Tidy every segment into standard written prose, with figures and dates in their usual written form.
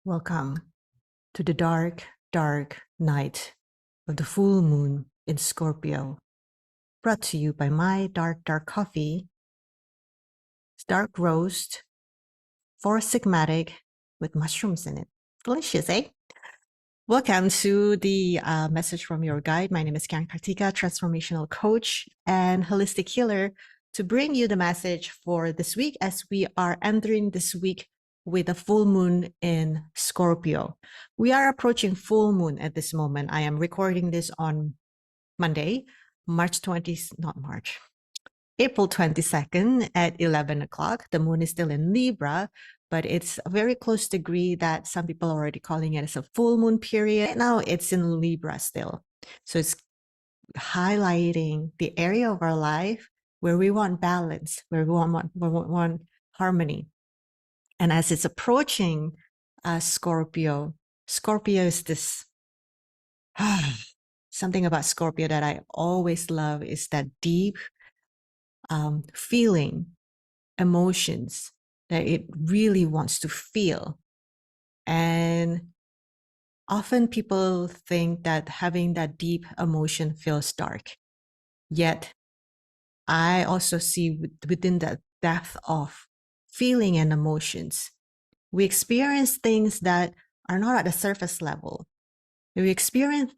Welcome to the dark, dark night of the full moon in Scorpio, brought to you by my dark, dark coffee. It's dark roast, four sigmatic with mushrooms in it. Delicious, eh? Welcome to the message from your guide. My name is Karen Kartika, transformational coach and holistic healer, to bring you the message for this week as we are entering this week with a full moon in Scorpio. We are approaching full moon at this moment. I am recording this on Monday, March 20th, not March, April 22nd at 11 o'clock. The moon is still in Libra, but it's a very close degree that some people are already calling it as a full moon period. Right now, it's in Libra still. So it's highlighting the area of our life where we want balance, where we want harmony. And as it's approaching Scorpio, Scorpio is this something about Scorpio that I always love is that deep feeling, emotions that it really wants to feel. And often people think that having that deep emotion feels dark. Yet I also see within that depth of feeling and emotions, we experience things that are not at the surface level. We experience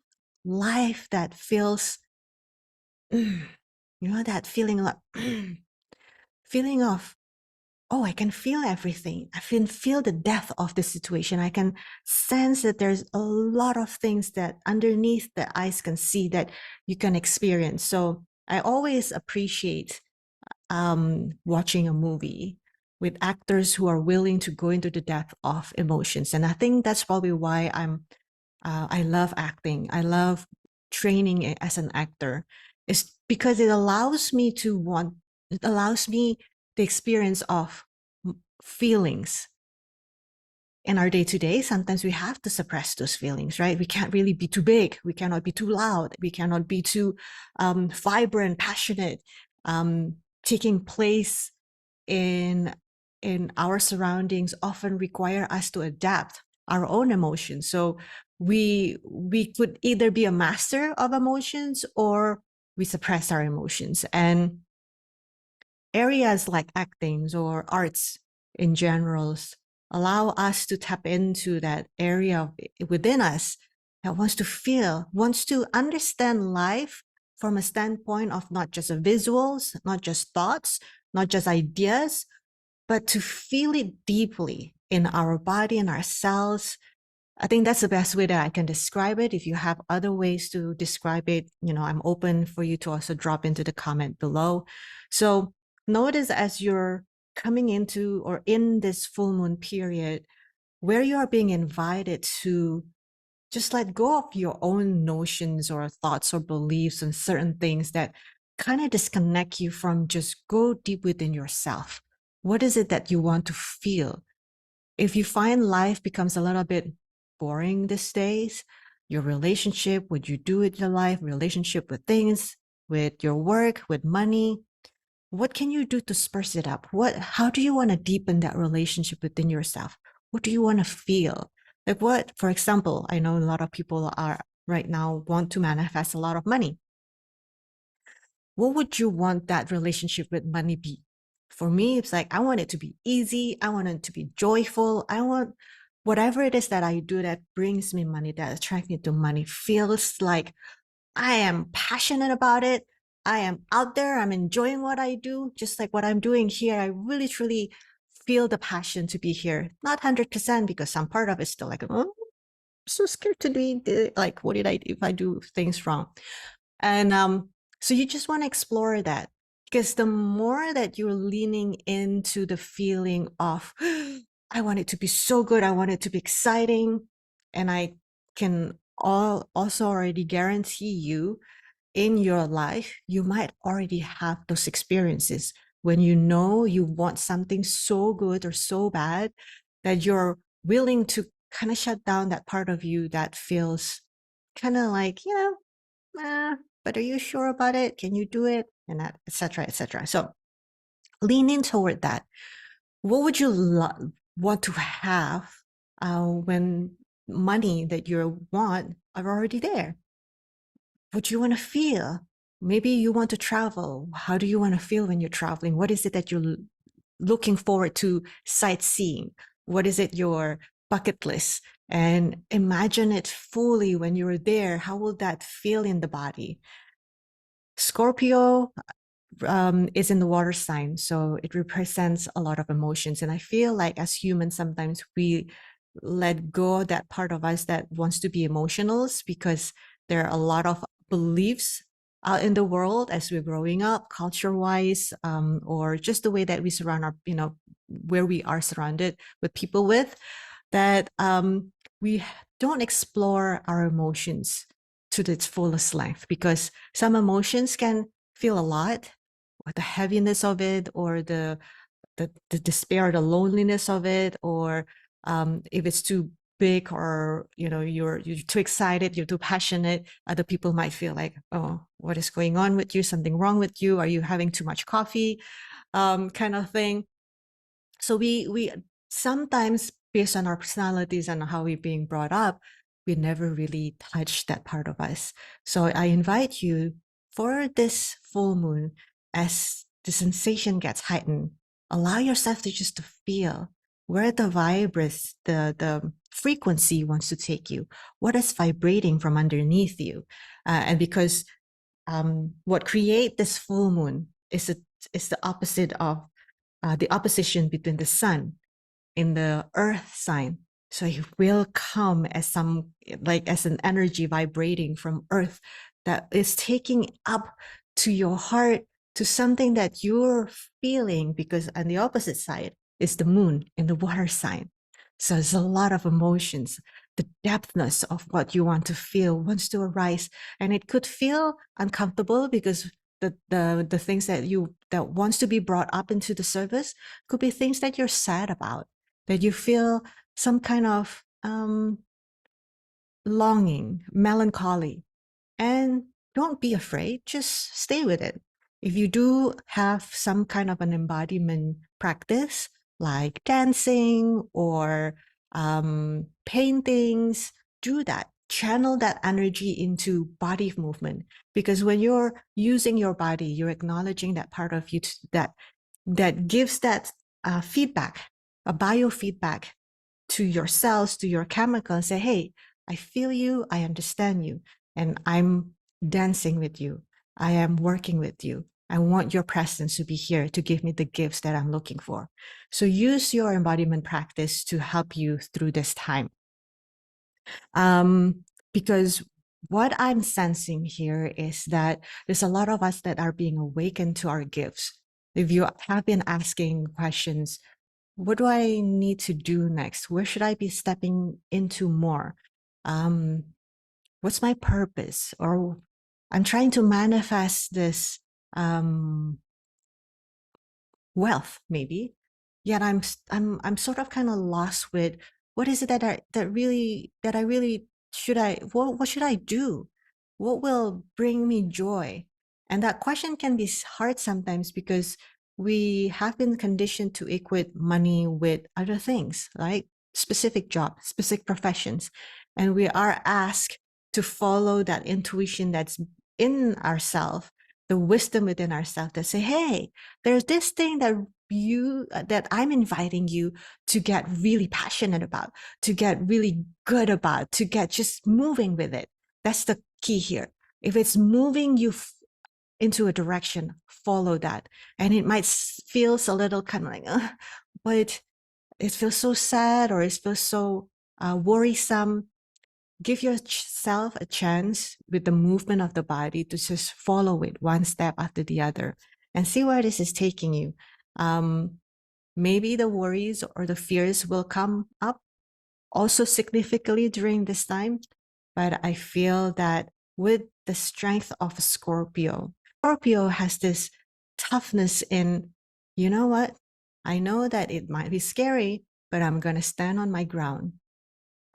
life that feels, that feeling like, feeling of, oh, I can feel everything. I can feel the depth of the situation. I can sense that there's a lot of things that underneath the eyes can see that you can experience. So I always appreciate watching a movie with actors who are willing to go into the depth of emotions. And I think that's probably why I love acting. I love training as an actor. It's because it allows me the experience of feelings. In our day to day, sometimes we have to suppress those feelings, right? We can't really be too big. We cannot be too loud. We cannot be too vibrant, passionate, taking place in our surroundings often require us to adapt our own emotions. So we could either be a master of emotions or we suppress our emotions. And areas like acting or arts in general allow us to tap into that area within us that wants to feel, wants to understand life from a standpoint of not just visuals, not just thoughts, not just ideas, but to feel it deeply in our body and our cells. I think that's the best way that I can describe it. If you have other ways to describe it, I'm open for you to also drop into the comment below. So notice as you're coming into or in this full moon period where you are being invited to just let go of your own notions or thoughts or beliefs and certain things that kind of disconnect you from just go deep within yourself. What is it that you want to feel? If you find life becomes a little bit boring these days, your relationship, what you do with your life, relationship with things, with your work, with money, what can you do to spruce it up? How do you want to deepen that relationship within yourself? What do you want to feel? Like what, for example, I know a lot of people are right now want to manifest a lot of money. What would you want that relationship with money be? For me, it's like, I want it to be easy. I want it to be joyful. I want whatever it is that I do that brings me money, that attracts me to money, feels like I am passionate about it. I am out there. I'm enjoying what I do, just like what I'm doing here. I really, truly feel the passion to be here. Not 100% because some part of it's still like, oh, I'm so scared to do it. Like, what did I do if I do things wrong? And so you just want to explore that because the more that you're leaning into the feeling of, I want it to be so good. I want it to be exciting. And I can also already guarantee you in your life, you might already have those experiences when you know you want something so good or so bad that you're willing to kind of shut down that part of you that feels kind of like, but are you sure about it? Can you do it? And that, et cetera, et cetera. So lean in toward that. What would you want to have when money that you want are already there? What you want to feel? Maybe you want to travel. How do you want to feel when you're traveling? What is it that you're looking forward to sightseeing? What is it your bucket list? And imagine it fully when you're there. How will that feel in the body? Scorpio is in the water sign, so it represents a lot of emotions. And I feel like as humans, sometimes we let go of that part of us that wants to be emotionals because there are a lot of beliefs out in the world as we're growing up, culture-wise, or just the way that we surround our, where we are surrounded with people with, that we don't explore our emotions to its fullest length, because some emotions can feel a lot, or the heaviness of it, or the despair, the loneliness of it, or if it's too big, or you're too excited, you're too passionate, other people might feel like, oh, what is going on with you? Something wrong with you? Are you having too much coffee? Kind of thing. So we sometimes, based on our personalities and how we're being brought up, we never really touch that part of us. So I invite you for this full moon, as the sensation gets heightened, allow yourself to just to feel where the vibrance, the frequency wants to take you, what is vibrating from underneath you. And because what create this full moon is the opposite of the opposition between the sun in the earth sign. So it will come as as an energy vibrating from earth that is taking up to your heart, to something that you're feeling, because on the opposite side is the moon in the water sign. So there's a lot of emotions. The depthness of what you want to feel wants to arise, and it could feel uncomfortable because the things that wants to be brought up into the surface could be things that you're sad about, that you feel some kind of longing, melancholy. And don't be afraid, just stay with it. If you do have some kind of an embodiment practice, like dancing or paintings, do that. Channel that energy into body movement. Because when you're using your body, you're acknowledging that part of you that gives that feedback, a biofeedback to your cells, to your chemical, and say, hey, I feel you, I understand you, and I'm dancing with you. I am working with you. I want your presence to be here to give me the gifts that I'm looking for. So use your embodiment practice to help you through this time. Because what I'm sensing here is that there's a lot of us that are being awakened to our gifts. If you have been asking questions, what do I need to do next? Where should I be stepping into more? What's my purpose? Or I'm trying to manifest this wealth, maybe. Yet I'm sort of kind of lost with what is it that I really should I what should I do? What will bring me joy? And that question can be hard sometimes because we have been conditioned to equate money with other things, like specific jobs, specific professions. And we are asked to follow that intuition that's in ourselves, the wisdom within ourselves that say, hey, there's this thing that I'm inviting you to get really passionate about, to get really good about, to get just moving with it. That's the key here. If it's moving you into a direction, follow that. And it might feel a little kind of like, but it feels so sad, or it feels so worrisome. Give yourself a chance with the movement of the body to just follow it one step after the other and see where this is taking you. Maybe the worries or the fears will come up also significantly during this time, but I feel that with the strength of Scorpio, Scorpio has this toughness in, you know what? I know that it might be scary, but I'm going to stand on my ground.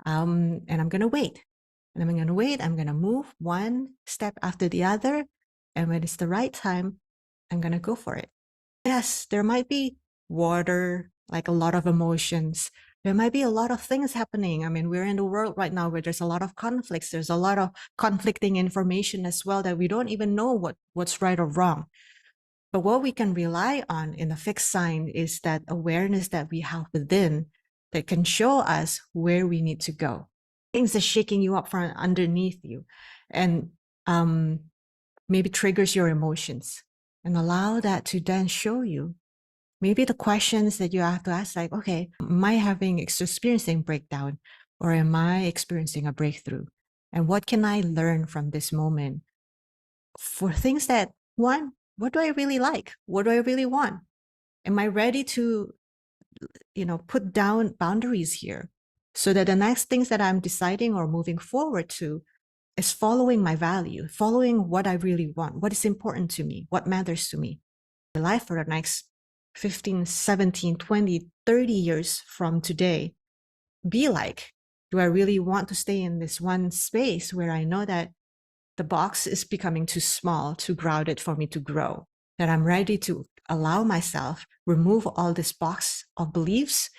And I'm going to wait. And I'm going to wait. I'm going to move one step after the other. And when it's the right time, I'm going to go for it. Yes, there might be water, like a lot of emotions, There might be a lot of things happening. I mean, we're in a world right now where there's a lot of conflicts. There's a lot of conflicting information as well that we don't even know what's right or wrong. But what we can rely on in a fixed sign is that awareness that we have within that can show us where we need to go. Things are shaking you up from underneath you and maybe triggers your emotions, and allow that to then show you maybe the questions that you have to ask, like, okay, am I experiencing breakdown, or am I experiencing a breakthrough? And what can I learn from this moment for things that, one, what do I really like? What do I really want? Am I ready to, put down boundaries here so that the next things that I'm deciding or moving forward to is following my value, following what I really want, what is important to me, what matters to me. My life for the next 15, 17, 20, 30 years from today be like? Do I really want to stay in this one space where I know that the box is becoming too small, too crowded for me to grow? That I'm ready to allow myself remove all this box of beliefs,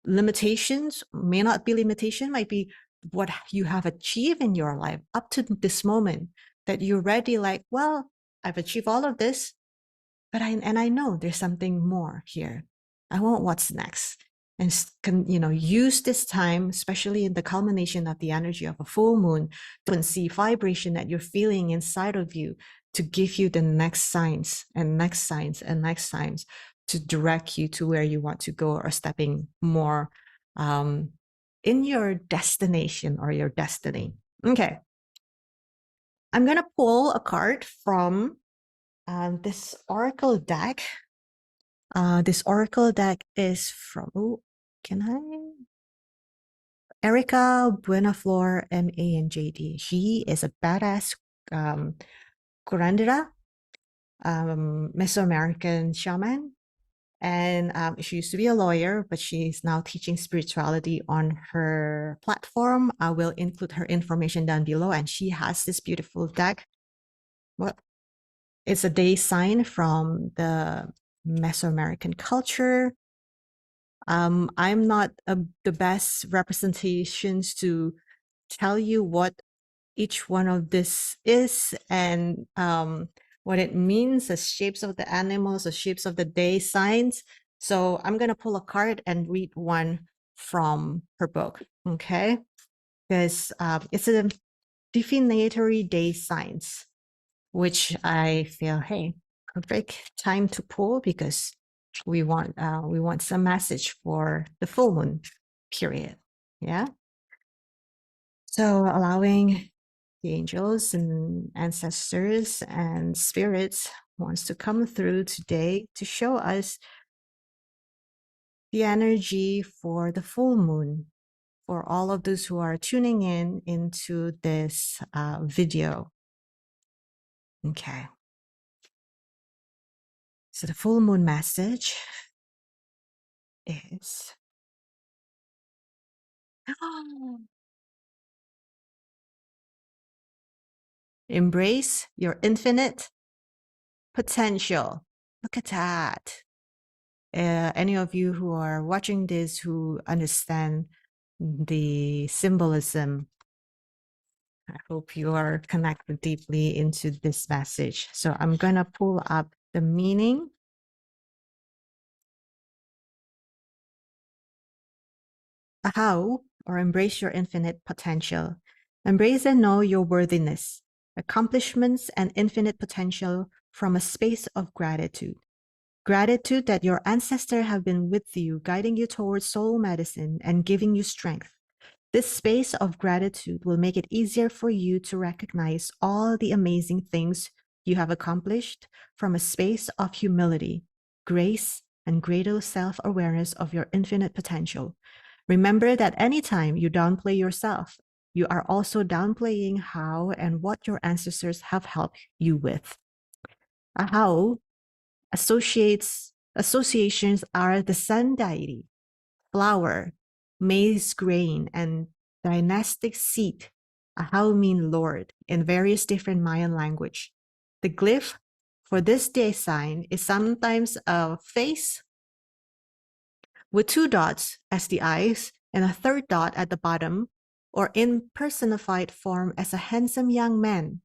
limitations, may not be limitation, might be what you have achieved in your life up to this moment, that you're ready, like, well, I've achieved all of this, but I know there's something more here. I want what's next. And can, use this time, especially in the culmination of the energy of a full moon, to see vibration that you're feeling inside of you, to give you the next signs and next signs and next signs to direct you to where you want to go, or stepping more in your destination or your destiny. Okay. I'm going to pull a card from this oracle deck. This oracle deck is from, Erica Buenaflor, MANJD. She is a badass curandera, Mesoamerican shaman. And she used to be a lawyer, but she's now teaching spirituality on her platform. I will include her information down below. And she has this beautiful deck. Well, it's a day sign from the Mesoamerican culture. I'm not the best representations to tell you what each one of this is, and what it means, the shapes of the animals, the shapes of the day signs. So I'm going to pull a card and read one from her book, okay? Because it's a divinatory day signs, which I feel, hey, perfect time to pull, because we want some message for the full moon period. Yeah. So allowing the angels and ancestors and spirits wants to come through today to show us the energy for the full moon, for all of those who are tuning in into this video. Okay. So the full moon message is embrace your infinite potential. Look at that. Any of you who are watching this who understand the symbolism, I hope you are connected deeply into this message. So I'm going to pull up the meaning. How, or embrace your infinite potential. Embrace and know your worthiness, accomplishments, and infinite potential from a space of gratitude. Gratitude that your ancestors have been with you, guiding you towards soul medicine and giving you strength. This space of gratitude will make it easier for you to recognize all the amazing things you have accomplished from a space of humility, grace, and greater self-awareness of your infinite potential. Remember that anytime you downplay yourself, you are also downplaying how and what your ancestors have helped you with. How associations are the sun deity, flower, maize grain, and dynastic seat. Ahau mean Lord in various different Mayan language. The glyph for this day sign is sometimes a face with 2 dots as the eyes and a third dot at the bottom, or in personified form as a handsome young man,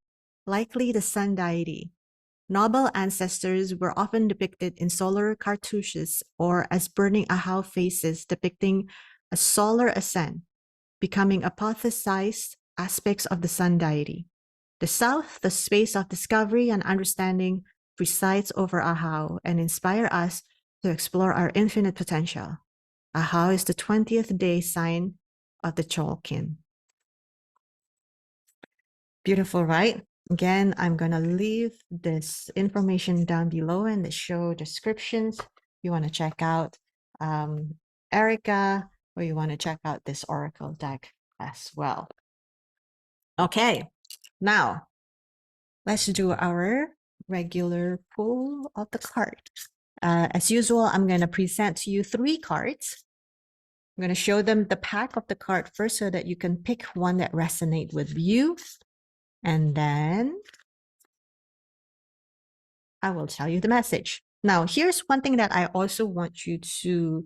likely the sun deity. Noble ancestors were often depicted in solar cartouches or as burning Ahau faces depicting a solar ascent, becoming apotheosized aspects of the sun deity. The south, the space of discovery and understanding, presides over Ahau and inspire us to explore our infinite potential. Ahau is the 20th day sign of the Cholkin. Beautiful, right? Again, I'm going to leave this information down below in the show descriptions. If you want to check out Erica, or you want to check out this Oracle deck as well. Okay, now let's do our regular pull of the card. As usual, I'm going to present to you 3 cards. I'm going to show them the pack of the card first so that you can pick one that resonates with you. And then I will tell you the message. Now, here's one thing that I also want you to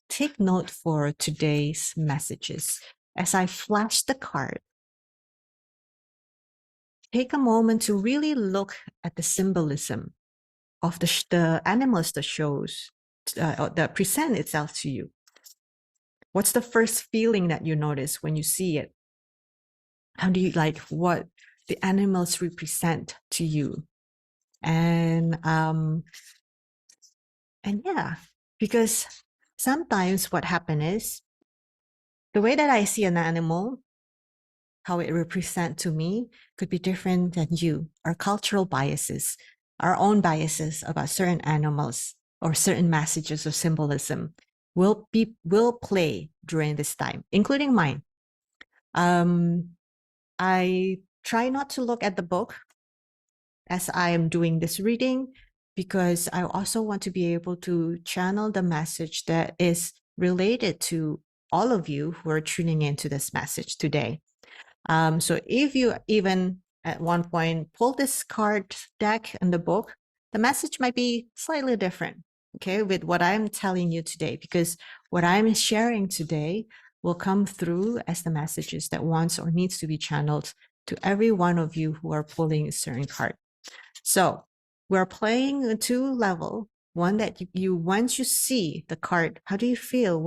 take note for today's messages. As I flash the card, take a moment to really look at the symbolism of the animals that shows, that present itself to you. What's the first feeling that you notice when you see it? How do you like what the animals represent to you? And yeah, because sometimes what happens is the way that I see an animal, how it represents to me could be different than you. Our cultural biases, our own biases about certain animals or certain messages or symbolism will play during this time, including mine. I try not to look at the book as I am doing this reading, because I also want to be able to channel the message that is related to all of you who are tuning into this message today. So if you even at one point pull this card deck in the book, the message might be slightly different, okay, with what I'm telling you today, because what I'm sharing today will come through as the messages that wants or needs to be channeled to every one of you who are pulling a certain card. So we're playing a 2 level, one that you once you see the card, how do you feel?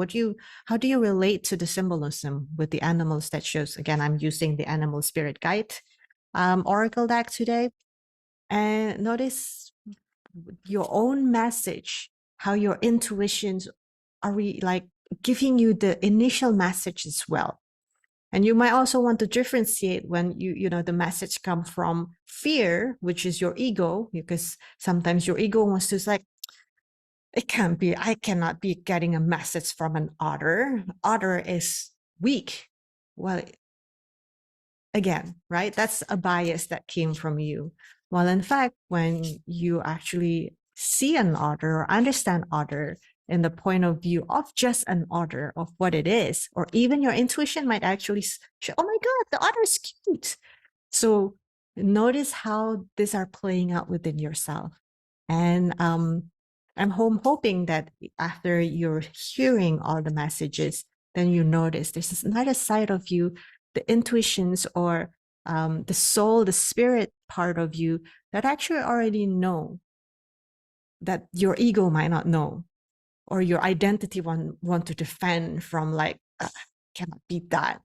How do you relate to the symbolism with the animals that shows? Again, I'm using the Animal Spirit Guide Oracle deck today. And notice your own message, how your intuitions are like giving you the initial message as well. And you might also want to differentiate when you know the message come from fear, which is your ego, because sometimes your ego wants to like, it can't be, I cannot be getting a message from an otter. Otter is weak. Well, again, right? That's a bias that came from you. Well, in fact, when you actually see an otter or understand otter in the point of view of just an otter, of what it is, or even your intuition might actually show, oh my God, the otter is cute. So notice how these are playing out within yourself. And I'm hoping that after you're hearing all the messages, then you notice there's another side of you, the intuitions or the soul, the spirit part of you that actually already know that your ego might not know, or your identity want to defend from, like, cannot beat that.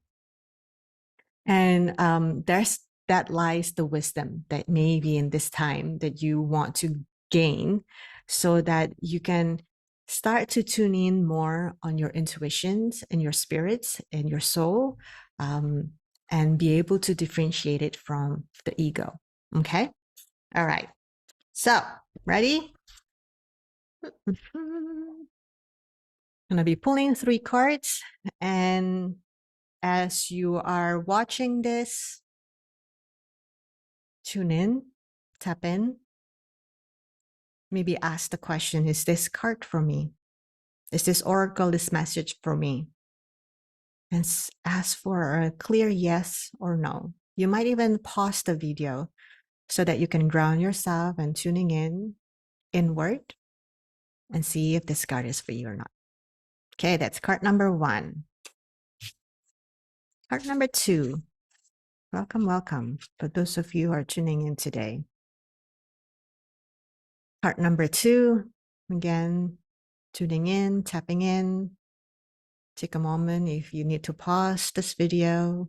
And that lies the wisdom that maybe in this time that you want to gain, so that you can start to tune in more on your intuitions and your spirits and your soul, and be able to differentiate it from the ego. Okay. All right. So ready? I'm gonna be pulling 3 cards, and as you are watching this, tune in, tap in, maybe ask the question, is this card for me? Is this oracle, this message for me? And ask for a clear yes or no. You might even pause the video so that you can ground yourself and tuning in inward and see if this card is for you or not. Okay, that's card number 1. Card number 2. Welcome, welcome. For those of you who are tuning in today. Card number 2. Again, tuning in, tapping in. Take a moment if you need to pause this video.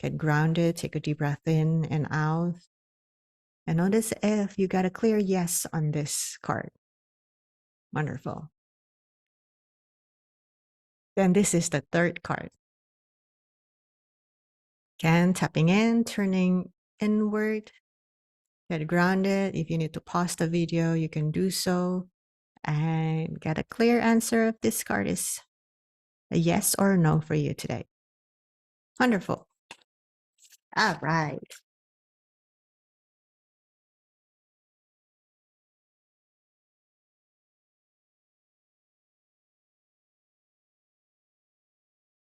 Get grounded, take a deep breath in and out. And notice if you got a clear yes on this card. Wonderful. Then this is the 3rd card. Again, tapping in, turning inward. Get grounded. If you need to pause the video, you can do so. And get a clear answer if this card is a yes or a no for you today. Wonderful. All right.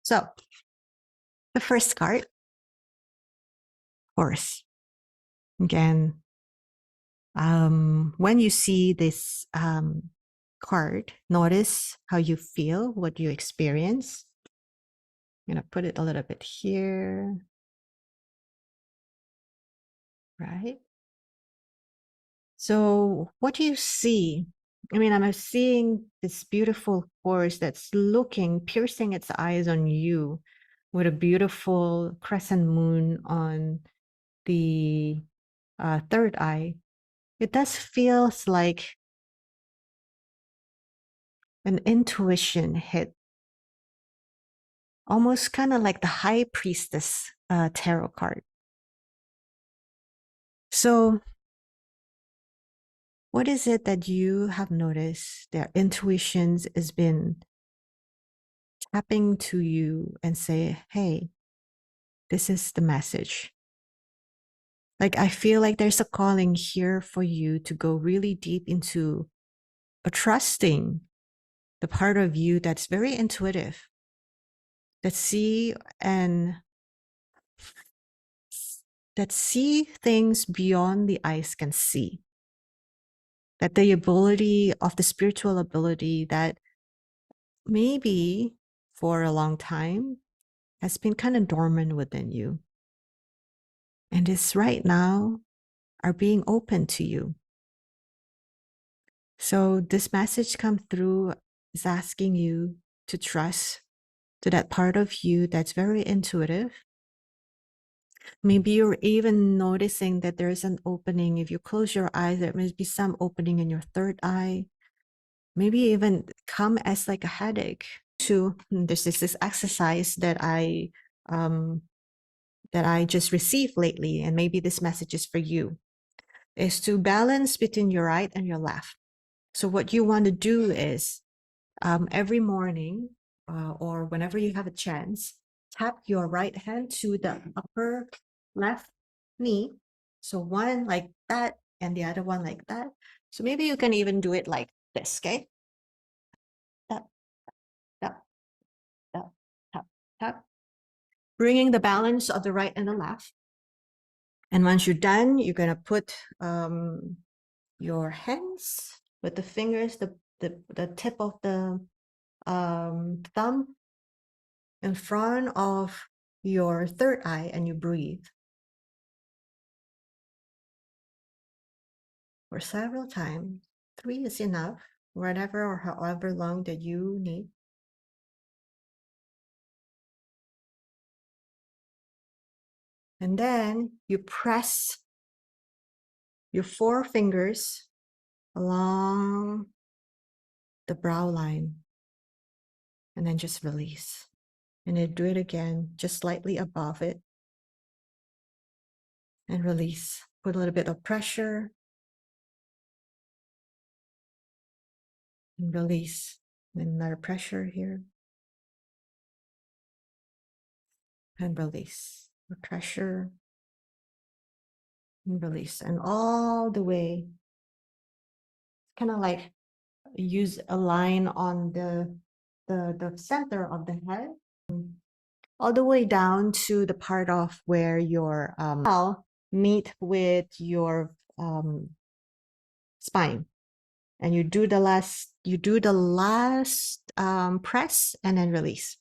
So, the first card, horse. Again, when you see this card, notice how you feel, what you experience. I'm going to put it a little bit here. Right? So, what do you see? I mean, I'm seeing this beautiful horse that's looking, piercing its eyes on you with a beautiful crescent moon on the 3rd eye. It does feels like an intuition hit, almost kind of like the High Priestess tarot card. So, what is it that you have noticed that intuitions has been tapping to you and say, hey, this is the message? Like, I feel like there's a calling here for you to go really deep into trusting the part of you that's very intuitive, that see things beyond the eyes can see. That the ability of the spiritual ability that maybe for a long time has been kind of dormant within you. And is right now are being open to you. So this message come through is asking you to trust to that part of you that's very intuitive. Maybe you're even noticing that there's an opening. If you close your eyes, there may be some opening in your 3rd eye. Maybe even come as like a headache. This is this exercise that I just received lately, and maybe this message is for you, is to balance between your right and your left. So what you want to do is every morning or whenever you have a chance, tap your right hand to the upper left knee. So one like that and the other one like that. So maybe you can even do it like this, okay? Tap, tap, tap, tap, tap. Bringing the balance of the right and the left. And once you're done, you're going to put your hands with the fingers, the tip of the thumb in front of your 3rd eye, and you breathe for several times. 3 is enough, whatever or however long that you need. And then you press your 4 fingers along the brow line and then just release. And then do it again, just slightly above it. And release. Put a little bit of pressure. And release. And another pressure here. And release. Pressure. And release. And all the way. Kind of like use a line on the center of the head. All the way down to the part of where your meet with your spine. And you do the last press and then release.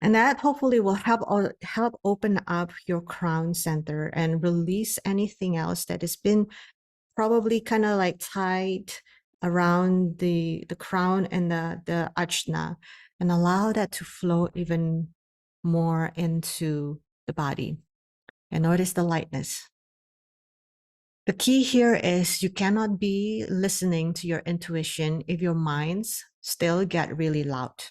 And that hopefully will help open up your crown center and release anything else that has been probably kind of like tied around the crown and the ajna, and allow that to flow even more into the body. And notice the lightness. The key here is you cannot be listening to your intuition if your minds still get really loud.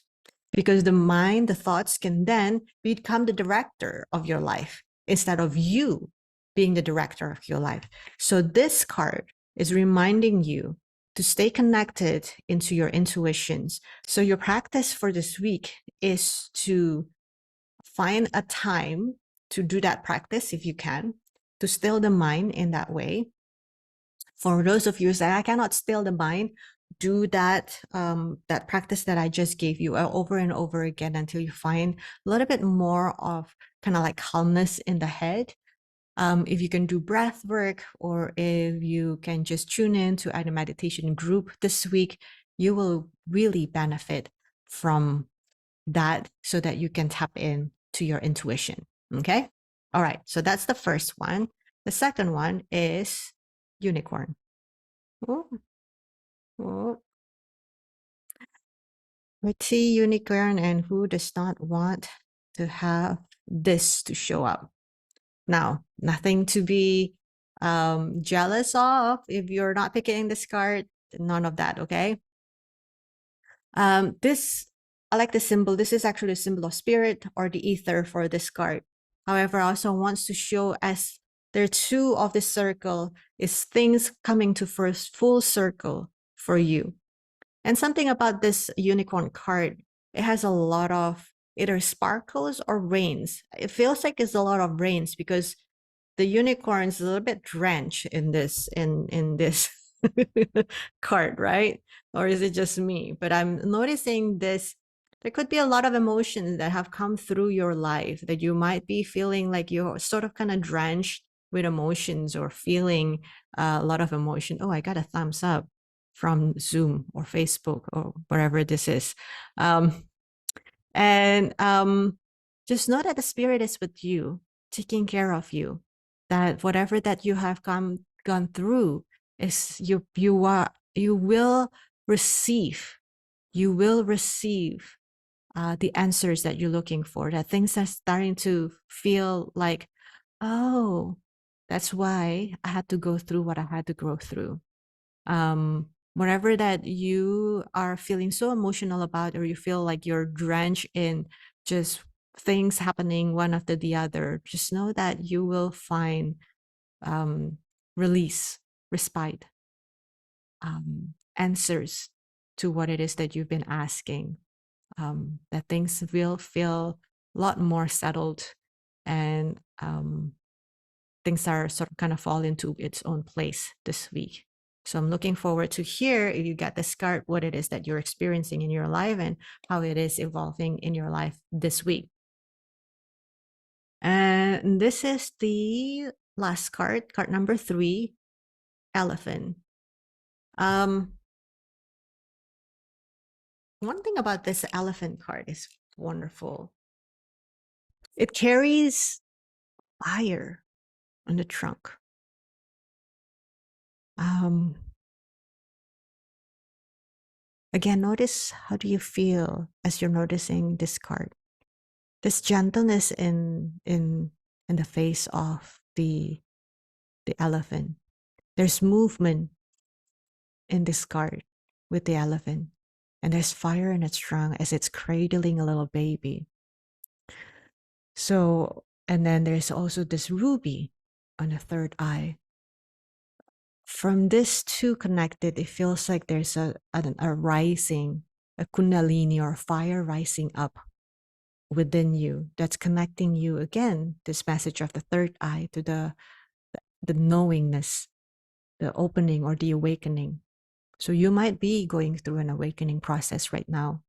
Because the mind, the thoughts can then become the director of your life instead of you being the director of your life. So this card is reminding you to stay connected into your intuitions. So your practice for this week is to find a time to do that practice if you can, to still the mind in that way. For those of you who say, I cannot still the mind, do that that practice that I just gave you over and over again until you find a little bit more of kind of like calmness in the head. If you can do breath work, or if you can just tune in to a meditation group this week, you will really benefit from that so that you can tap in to your intuition. Okay. All right. So that's the first one. The second one is unicorn. Oh, oh. Pretty unicorn, and who does not want to have this to show up? Now, nothing to be jealous of if you're not picking this card, none of that, okay? This, I like the symbol. This is actually a symbol of spirit or the ether for this card. However, I also wants to show as there are two of this circle is things coming to first full circle for you. And something about this unicorn card, it has a lot of either sparkles or rains. It feels like it's a lot of rains because the unicorn is a little bit drenched in this card, right? Or is it just me? But I'm noticing this. There could be a lot of emotions that have come through your life that you might be feeling like you're sort of kind of drenched with emotions or feeling a lot of emotion. Oh, I got a thumbs up from Zoom or Facebook or wherever this is. And just know that the spirit is with you, taking care of you, that whatever that you have gone through is you will receive the answers that you're looking for, that things are starting to feel like, oh, that's why I had to go through what I had to go through. Whatever that you are feeling so emotional about, or you feel like you're drenched in just things happening one after the other, just know that you will find release, respite, answers to what it is that you've been asking, that things will feel a lot more settled, and things are sort of kind of fall into its own place this week. So I'm looking forward to hear if you get this card, what it is that you're experiencing in your life and how it is evolving in your life this week. And this is the last card, card number 3, elephant. One thing about this elephant card is wonderful. It carries fire on the trunk. Again, notice how do you feel as you're noticing this card. This gentleness in the face of the elephant. There's movement in this card with the elephant, and there's fire in its trunk as it's cradling a little baby. So, and then there's also this ruby on the third eye. From this two connected, it feels like there's a rising, a kundalini or fire rising up within you that's connecting you again, this message of the third eye, to the knowingness, the opening or the awakening. So you might be going through an awakening process right now.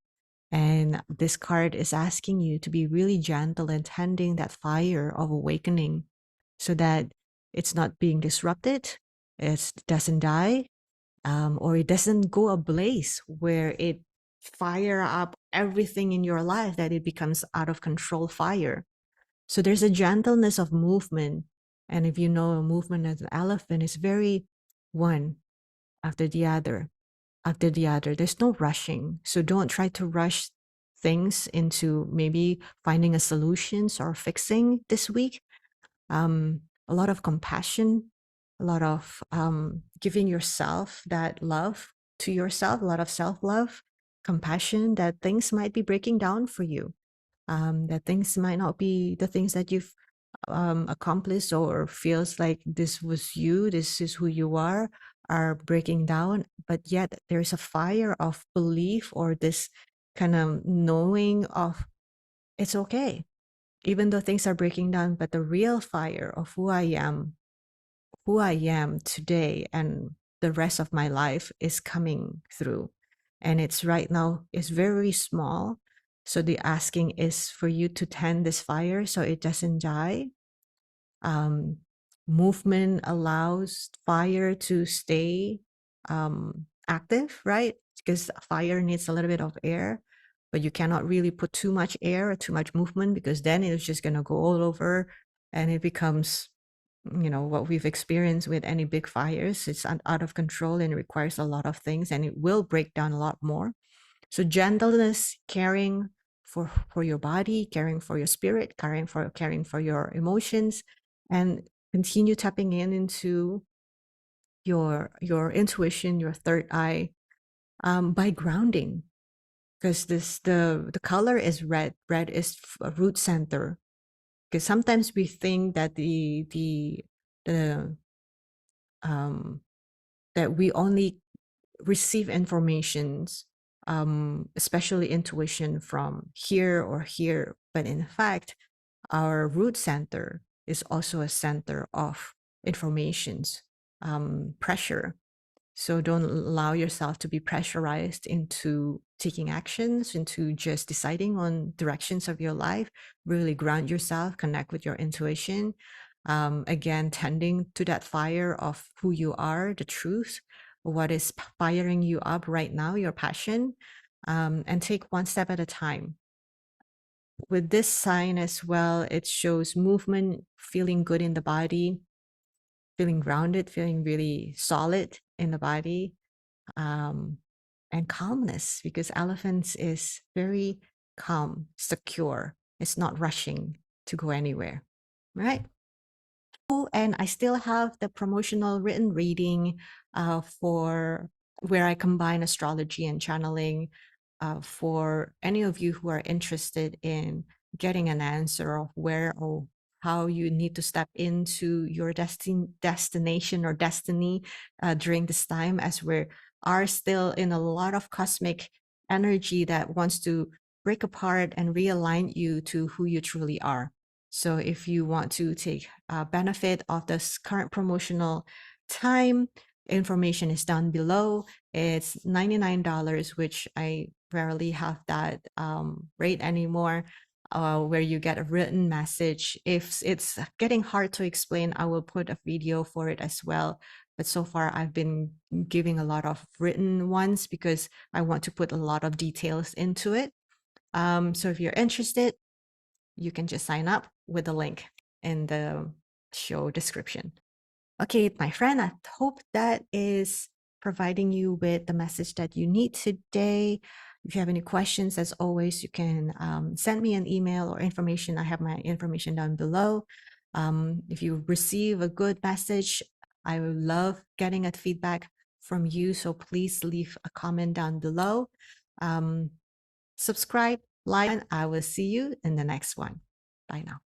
And this card is asking you to be really gentle and tending that fire of awakening so that it's not being disrupted, it doesn't die, or it doesn't go ablaze where it fire up everything in your life that it becomes out of control fire. So there's a gentleness of movement. And if you know a movement as an elephant, it's very one after the other, after the other. There's no rushing. So don't try to rush things into maybe finding a solutions or fixing this week. A lot of compassion, a lot of giving yourself that love to yourself, a lot of self-love, compassion that things might be breaking down for you, that things might not be the things that you've accomplished or feels like this was you, this is who you are breaking down, but yet there's a fire of belief or this kind of knowing of it's okay even though things are breaking down, but the real fire of who I am today and the rest of my life is coming through. And it's right now, it's very small. So the asking is for you to tend this fire so it doesn't die. Um, Movement allows fire to stay active, right? Because fire needs a little bit of air, but you cannot really put too much air or too much movement because then it's just going to go all over and it becomes, what we've experienced with any big fires. It's out of control and it requires a lot of things and it will break down a lot more. So gentleness, caring for your body, caring for your spirit, caring for your emotions, and continue tapping into your intuition, your third eye, by grounding. Because the color is red. Red is a root center. Because sometimes we think that the that we only receive informations, especially intuition from here or here, but in fact, our root center is also a center of informations, pressure. So don't allow yourself to be pressurized into taking actions, into just deciding on directions of your life. Really ground yourself, connect with your intuition. Again, tending to that fire of who you are, the truth, what is firing you up right now, your passion, and take one step at a time. With this sign as well, it shows movement, feeling good in the body, feeling grounded, feeling really solid in the body, and calmness, because elephants is very calm, secure. It's not rushing to go anywhere, right? Oh, and I still have the promotional written reading for where I combine astrology and channeling for any of you who are interested in getting an answer of where or how you need to step into your destination or destiny during this time, as we are still in a lot of cosmic energy that wants to break apart and realign you to who you truly are. So if you want to take benefit of this current promotional time, information is down below. It's $99, which I rarely have that rate anymore, where you get a written message. If it's getting hard to explain, I will put a video for it as well. But so far, I've been giving a lot of written ones because I want to put a lot of details into it. So if you're interested, you can just sign up with the link in the show description. Okay, my friend, I hope that is providing you with the message that you need today. If you have any questions, as always, you can send me an email or information. I have my information down below. If you receive a good message, I would love getting a feedback from you. So please leave a comment down below. Subscribe, like, and I will see you in the next one. Bye now.